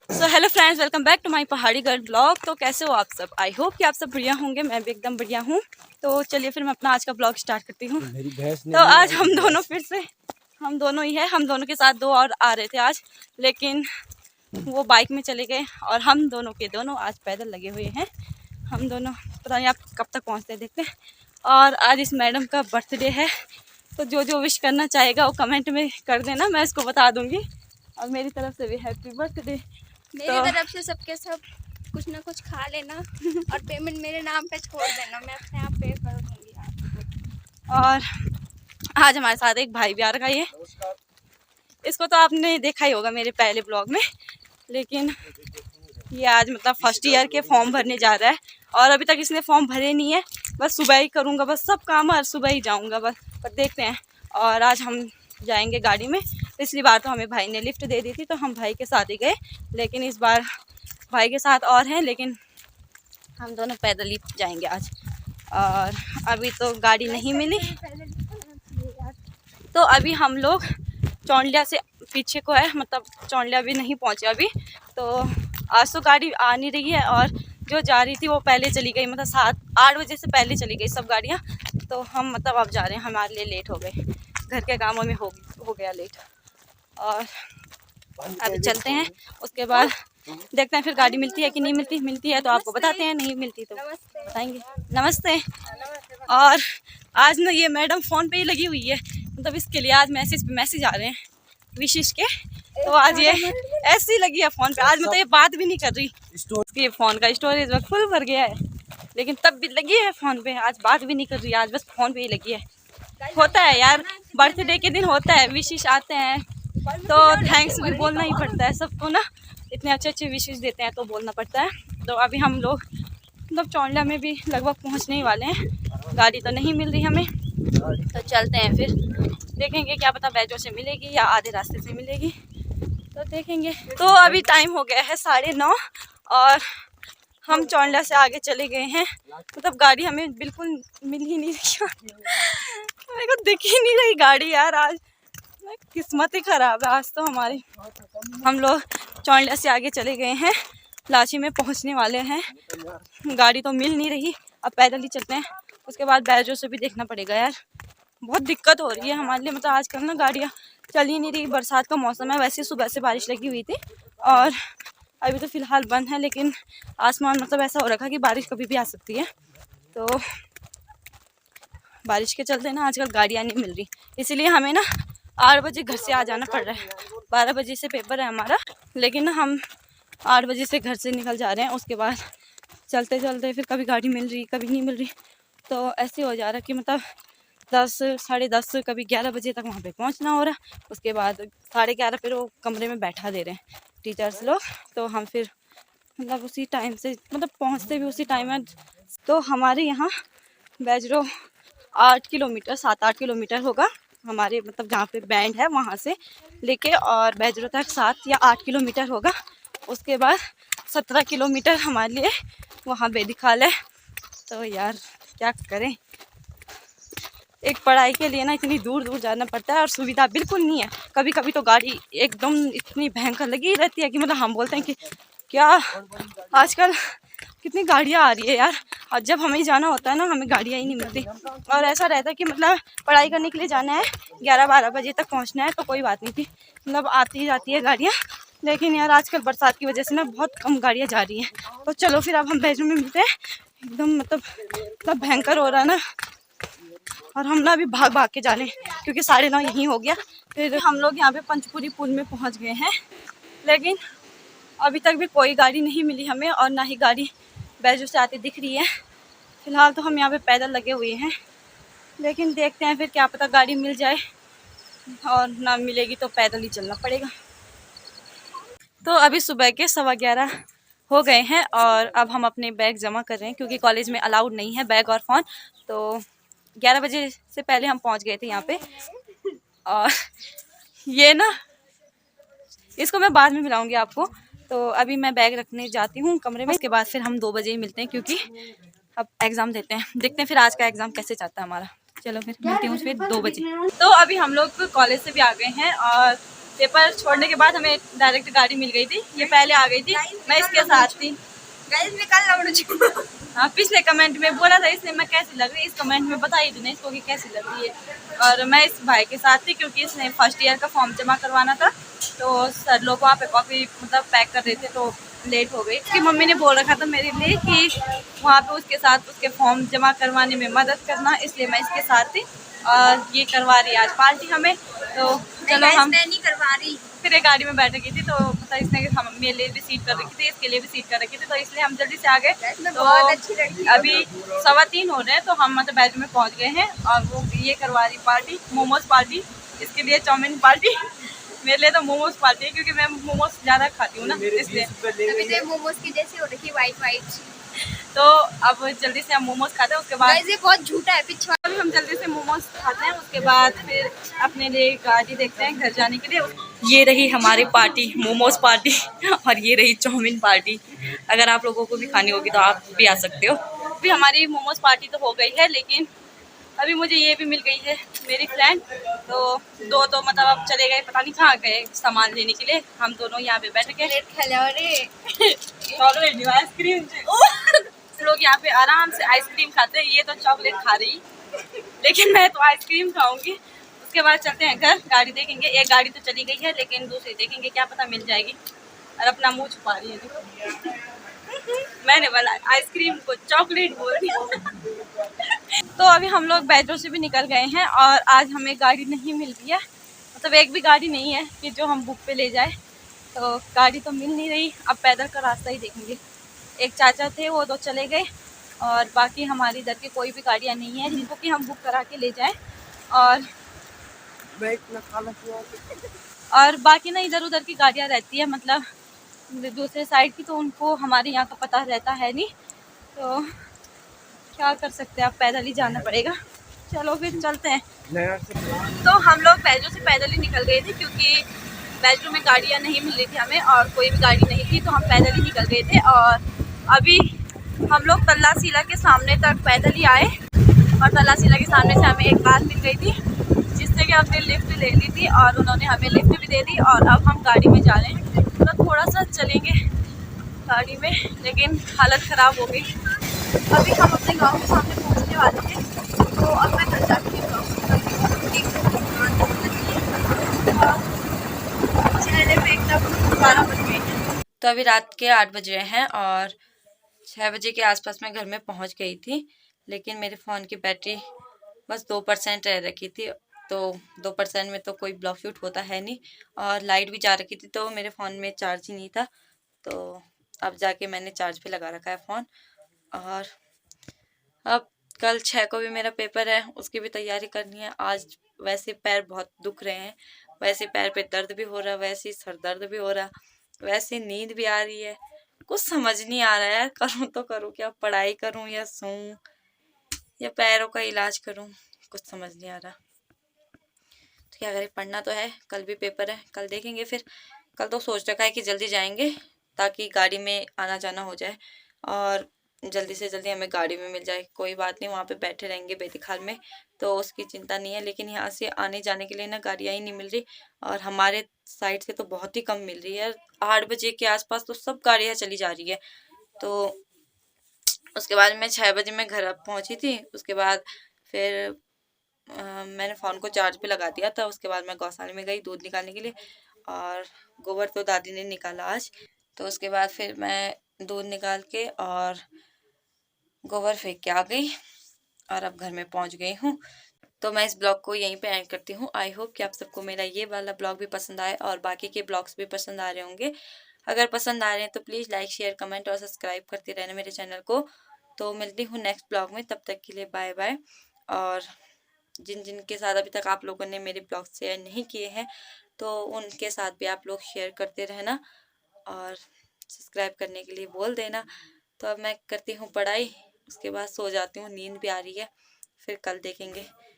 So hello friends, welcome back to my Pahadi girl blog. तो कैसे हो आप सब? आई होप कि आप सब बढ़िया होंगे। मैं भी एकदम बढ़िया हूँ। तो चलिए फिर मैं अपना आज का ब्लॉग स्टार्ट करती हूँ। तो आज हम दोनों फिर से हम दोनों ही है। हम दोनों के साथ दो और आ रहे थे आज, लेकिन वो बाइक में चले गए और हम दोनों के दोनों आज पैदल लगे हुए हैं। हम दोनों पता नहीं आप कब तक पहुँचते हैं, देखते हैं। और आज इस मैडम का बर्थडे है, तो जो जो विश करना चाहेगा वो कमेंट में कर देना, मैं इसको बता दूँगी। और मेरी तरफ से भी हैप्पी बर्थडे। मेरी तरफ से सबके सब कुछ ना कुछ खा लेना और पेमेंट मेरे नाम पे छोड़ देना, मैं अपने आप पे कर दूंगी आपको। और आज हमारे साथ एक भाई भी आ रखा है। इसको तो आपने देखा ही होगा मेरे पहले ब्लॉग में, लेकिन ये आज मतलब फर्स्ट ईयर के फॉर्म भरने जा रहा है और अभी तक इसने फॉर्म भरे नहीं है। बस सुबह ही करूँगा, बस सब काम और सुबह ही जाऊँगा बस, पर देखते हैं। और आज हम जाएंगे गाड़ी में। पिछली बार तो हमें भाई ने लिफ्ट दे दी थी, तो हम भाई के साथ ही गए, लेकिन इस बार भाई के साथ और हैं, लेकिन हम दोनों पैदल ही जाएंगे आज। और अभी तो गाड़ी नहीं मिली, तो अभी हम लोग चौंडिया से पीछे को है, मतलब चौंडिया भी नहीं पहुँचे अभी। तो आज तो गाड़ी आ नहीं रही है, और जो जा रही थी वो पहले चली गई, मतलब 7-8 बजे से पहले चली गई सब गाड़ियाँ। तो हम मतलब अब जा रहे हैं, हमारे लिए लेट हो गए, घर के कामों में हो गया लेट। और अभी चलते हैं, उसके बाद देखते हैं फिर गाड़ी मिलती है कि नहीं मिलती। मिलती है तो आपको बताते हैं, नहीं मिलती तो बताएंगे। नमस्ते। और आज ना ये मैडम फ़ोन पे ही लगी हुई है, मतलब इसके लिए आज मैसेज पे मैसेज आ रहे हैं विशेष के। तो आज ये ऐसी ही लगी है फ़ोन पे। आज मतलब ये बात भी नहीं कर रही, इसके फ़ोन का स्टोरेज वक्त फुल भर गया है, लेकिन तब भी लगी है फ़ोन पे। आज बात भी नहीं कर रही, आज बस फ़ोन पे ही लगी है। होता है यार, बर्थडे के दिन होता है, विशेष आते हैं तो थैंक्स भी बोलना ही पड़ता है सबको ना। इतने अच्छे अच्छे विशेष देते हैं तो बोलना पड़ता है। तो अभी हम लोग मतलब चौंडिया में भी लगभग पहुंचने ही वाले हैं। गाड़ी तो नहीं मिल रही हमें, तो चलते हैं फिर, देखेंगे क्या पता बैजों से मिलेगी या आधे रास्ते से मिलेगी, तो देखेंगे। तो अभी टाइम हो गया है 9:30 और हम चौंडिया से आगे चले गए हैं। मतलब गाड़ी हमें बिल्कुल मिल ही नहीं रही मेरे को दिख ही नहीं रही गाड़ी यार। आज किस्मत ही खराब है आज तो हमारी। हम लोग चौंडिया से आगे चले गए हैं, लाची में पहुंचने वाले हैं, गाड़ी तो मिल नहीं रही। अब पैदल ही चलते हैं, उसके बाद बैजों से भी देखना पड़ेगा यार। बहुत दिक्कत हो रही है हमारे लिए, मतलब आजकल ना गाड़ियाँ चल ही नहीं रही। बरसात का मौसम है, वैसे सुबह से बारिश लगी हुई थी और अभी तो फ़िलहाल बंद है, लेकिन आसमान मतलब ऐसा हो रखा कि बारिश कभी भी आ सकती है। तो बारिश के चलते ना आजकल गाड़ियाँ नहीं मिल रही, इसीलिए हमें ना 8 बजे घर से आ जाना पड़ रहा है। 12 बजे से पेपर है हमारा, लेकिन ना हम 8 बजे से घर से निकल जा रहे हैं। उसके बाद चलते चलते फिर कभी गाड़ी मिल रही, कभी नहीं मिल रही, तो ऐसे हो जा रहा है कि मतलब 10, 10:30, कभी 11 बजे तक वहाँ पे पहुँचना हो रहा है। उसके बाद 11:30 फिर वो कमरे में बैठा दे रहे हैं टीचर्स लोग, तो हम फिर मतलब उसी टाइम से मतलब पहुँचते भी उसी टाइम है। तो हमारे यहाँ बैजरो 8 किलोमीटर 7-8 किलोमीटर होगा हमारे, मतलब जहाँ पे बैंड है वहाँ से लेके और बैजरो तक 7 या 8 किलोमीटर होगा। उसके बाद 17 किलोमीटर हमारे लिए वहाँ बेदिखाल है। तो यार क्या करें, एक पढ़ाई के लिए ना इतनी दूर दूर जाना पड़ता है और सुविधा बिल्कुल नहीं है। कभी कभी तो गाड़ी एकदम इतनी भयंकर लगी रहती है कि मतलब हम बोलते हैं कि क्या आजकल कितनी गाड़ियाँ आ रही है यार। और जब हमें जाना होता है ना, हमें गाड़ियाँ ही नहीं मिलती। और ऐसा रहता है कि मतलब पढ़ाई करने के लिए जाना है, 11-12 बजे तक पहुंचना है, तो कोई बात नहीं थी, मतलब आती जाती है गाड़ियाँ। लेकिन यार आजकल बरसात की वजह से ना बहुत कम गाड़ियाँ जा रही हैं। तो चलो फिर अब हम बैजू में मिलते हैं। एकदम मतलब भयंकर हो रहा है ना, और हम ना अभी भाग भाग के जा रहे हैं क्योंकि 9:30 यहीं हो गया। फिर हम लोग यहाँ पे पंचपुरी पुल में पहुँच गए हैं, लेकिन अभी तक भी कोई गाड़ी नहीं मिली हमें, और ना ही गाड़ी बैजू से आती दिख रही है। फ़िलहाल तो हम यहाँ पे पैदल लगे हुए हैं, लेकिन देखते हैं फिर क्या पता गाड़ी मिल जाए, और ना मिलेगी तो पैदल ही चलना पड़ेगा। तो अभी सुबह के 11:15 हो गए हैं और अब हम अपने बैग जमा कर रहे हैं, क्योंकि कॉलेज में अलाउड नहीं है बैग और फ़ोन। तो 11 बजे से पहले हम पहुंच गए थे यहाँ पे। और ये ना, इसको मैं बाद में मिलाऊंगी आपको। तो अभी मैं बैग रखने जाती हूँ कमरे में, इसके बाद फिर हम 2 बजे ही मिलते हैं, क्योंकि अब एग्ज़ाम देते हैं। देखते हैं फिर आज का एग्ज़ाम कैसे जाता है हमारा। चलो फिर मिलती हूँ फिर 2 बजे। तो अभी हम लोग कॉलेज से भी आ गए हैं और पेपर छोड़ने के बाद हमें डायरेक्ट गाड़ी मिल गई थी, ये पहले आ गई थी, मैं इसके साथ थी। हाँ, पिछले कमेंट में बोला था इसने मैं कैसी लग रही है, इस कमेंट में बताई थी इसको कि कैसी लग रही है। और मैं इस भाई के साथ थी क्योंकि इसने फर्स्ट ईयर का फॉर्म जमा करवाना था, तो सर लोग वहाँ पे कॉपी मतलब पैक कर रहे थे तो लेट हो गई। उसकी मम्मी ने बोल रखा था मेरे लिए कि वहाँ पे उसके साथ उसके फॉर्म जमा करवाने में मदद करना, इसलिए मैं इसके साथ थी। और ये करवा रही है आज पार्टी हमें, तो चलो हम नहीं करवा रही। फिर एक गाड़ी में बैठ गई थी, तो मतलब इसने हम मेरे लिए भी सीट कर रखी थी, इसके लिए भी सीट कर रखी थी, तो इसलिए हम जल्दी से आ गए। तो अभी 3:15 हो रहे हैं, तो हम मतलब बेडरूम में पहुंच गए हैं। और वो ये करवा रही पार्टी, मोमोज पार्टी, इसके लिए चाउमीन पार्टी, मेरे लिए तो मोमोज पार्टी है क्योंकि मैं मोमोज ज़्यादा खाती हूँ ना, इसलिए। अभी तो मोमोज की जैसी हो रखी वाइट वाइट। तो अब जल्दी से हम मोमोज खाते हैं, उसके बाद ये बहुत झूठा है पीछे। अभी हम जल्दी से मोमोज खाते हैं, उसके बाद फिर अपने लिए गाड़ी देखते हैं घर जाने के लिए। ये रही हमारी पार्टी, मोमोज पार्टी, और ये रही चाउमीन पार्टी। अगर आप लोगों को भी खानी होगी तो आप भी आ सकते हो। अभी हमारी मोमोज पार्टी तो हो गई है, लेकिन अभी मुझे ये भी मिल गई है मेरी फ्रेंड, तो दो तो मतलब अब चले गए, पता नहीं कहाँ गए सामान लेने के लिए। हम दोनों यहाँ पे बैठ के चॉकलेट आइसक्रीम लोग यहाँ पे आराम से आइसक्रीम खाते हैं, ये तो चॉकलेट खा रही, लेकिन मैं तो आइसक्रीम खाऊंगी। उसके बाद चलते हैं घर, गाड़ी देखेंगे। एक गाड़ी तो चली गई है, लेकिन दूसरी देखेंगे, क्या पता मिल जाएगी। और अपना मुंह छुपा रही है देखो, मैंने बोला आइसक्रीम को चॉकलेट बोल दिया। तो अभी हम लोग बैजों से भी निकल गए हैं और आज हमें गाड़ी नहीं मिल रही है, मतलब एक भी गाड़ी नहीं है कि जो हम बुक पे ले जाए, तो गाड़ी तो मिल नहीं रही। अब पैदल का रास्ता ही देखेंगे। एक चाचा थे वो तो चले गए, और बाकी हमारी इधर की कोई भी गाड़ियाँ नहीं है जिनको कि हम बुक करा के ले जाएं। और बाकी ना इधर उधर की गाड़ियाँ रहती है, मतलब दूसरे साइड की, तो उनको हमारे यहाँ का पता रहता है नहीं, तो क्या कर सकते हैं, आप पैदल ही जाना पड़ेगा। चलो फिर चलते हैं। तो हम लोग बैजू से पैदल ही निकल गए थे क्योंकि बैजू में गाड़ियाँ नहीं मिल रही थी हमें, और कोई भी गाड़ी नहीं थी, तो हम पैदल ही निकल गए थे। और अभी हम लोग तल्ला सीला के सामने तक पैदल ही आए, और तल्ला सीला के सामने से हमें एक कार मिल गई थी जिससे कि हमने लिफ्ट ले ली थी, और उन्होंने हमें लिफ्ट भी दे दी। और अब हम गाड़ी में जा रहे हैं, तो थोड़ा सा चलेंगे गाड़ी में, लेकिन हालत ख़राब हो गई। अभी हम अपने गांव के सामने पहुंचने वाले हैं, तो अब मैं घर जाके चेहरे पे एकदम 12 बज गए हैं। तो अभी रात के 8 बज रहे हैं और 6 बजे के आसपास मैं घर में पहुंच गई थी, लेकिन मेरे फ़ोन की बैटरी बस 2% रह रखी थी। तो 2% में तो कोई ब्लॉकआउट होता है नहीं, और लाइट भी जा रखी थी, तो मेरे फ़ोन में चार्ज ही नहीं था। तो अब जाके मैंने चार्ज पे लगा रखा है फ़ोन। और अब कल 6 को भी मेरा पेपर है, उसकी भी तैयारी करनी है। आज वैसे पैर बहुत दुख रहे हैं, वैसे पैर पे दर्द भी हो रहा, वैसे सर दर्द भी हो रहा, वैसे नींद भी आ रही है। कुछ समझ नहीं आ रहा है यार, करूँ तो करूँ क्या, पढ़ाई करूँ या सोऊं या पैरों का इलाज करूँ, कुछ समझ नहीं आ रहा। तो क्या करें, पढ़ना तो है, कल भी पेपर है, कल देखेंगे। फिर कल तो सोच रखा है कि जल्दी जाएंगे ताकि गाड़ी में आना जाना हो जाए, और जल्दी से जल्दी हमें गाड़ी में मिल जाए। कोई बात नहीं, वहाँ पे बैठे रहेंगे बेतिखाल में, तो उसकी चिंता नहीं है। लेकिन यहाँ से आने जाने के लिए ना गाड़ियाँ ही नहीं मिल रही, और हमारे साइड से तो बहुत ही कम मिल रही है। 8 बजे के आसपास तो सब गाड़ियाँ चली जा रही है। तो उसके बाद मैं 6 बजे मैं घर पहुँची थी। उसके बाद फिर मैंने फ़ोन को चार्ज पे लगा दिया था। उसके बाद मैं गौशाले में गई दूध निकालने के लिए, और गोबर तो दादी ने निकाला आज। तो उसके बाद फिर मैं दूध निकाल के और गोबर फेंक के आ गई, और अब घर में पहुंच गई हूँ। तो मैं इस ब्लॉग को यहीं पे एंड करती हूँ। आई होप कि आप सबको मेरा ये वाला ब्लॉग भी पसंद आए और बाकी के ब्लॉग्स भी पसंद आ रहे होंगे। अगर पसंद आ रहे हैं तो प्लीज़ लाइक शेयर कमेंट और सब्सक्राइब करते रहना मेरे चैनल को। तो मिलती हूँ नेक्स्ट ब्लॉग में, तब तक के लिए बाय बाय। और जिन जिन के साथ अभी तक आप लोगों ने मेरे ब्लॉग शेयर नहीं किए हैं, तो उनके साथ भी आप लोग शेयर करते रहना और सब्सक्राइब करने के लिए बोल देना। तो अब मैं करती हूँ पढ़ाई, उसके बाद सो जाती हूँ, नींद भी आ रही है। फिर कल देखेंगे।